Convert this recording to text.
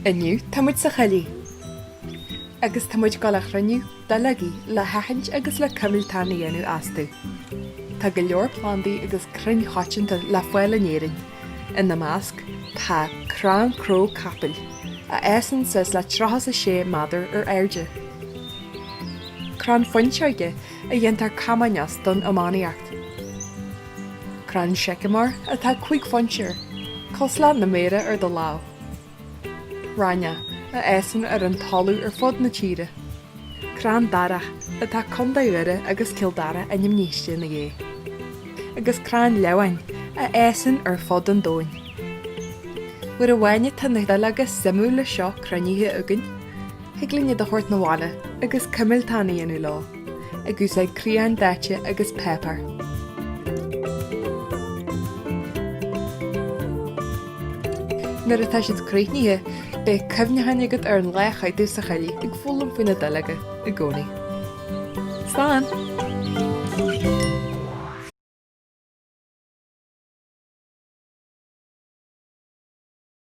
Iniu tamid sa chalí. Agus tamid galach raniu dalagi le haint agus le cymiltána dhéanú asú. Tá go leor plandaí agus crinn cháitinta le foiile néirin. In na másc tá Crán Cró Capel a éan sus le trachas a sé madar ar airde. Crán foinseige a dhéantar camaneas don amáíocht. Crán Sycamore atá chuig foinseir, cosla na méire ar do lá. Rania a éan ar an talú ar fod na tíre. Crán Darach atá condaúire agus Kildara a nimníiste na dhé. Agus crán Lehain a éan ar fod an dóin. Bhuiair a bhaine tan na dalaga simú le seo craníthe agan, higlíne do chóirt na bháile agus cymiltána dhéanú lá, agus é críán dáite agus pepper. Nuair atá siad críitníthe, be cymnehanne agad ar an lechaidú sa chailí ag fólam faoine dalaga i gcónaí. Slán!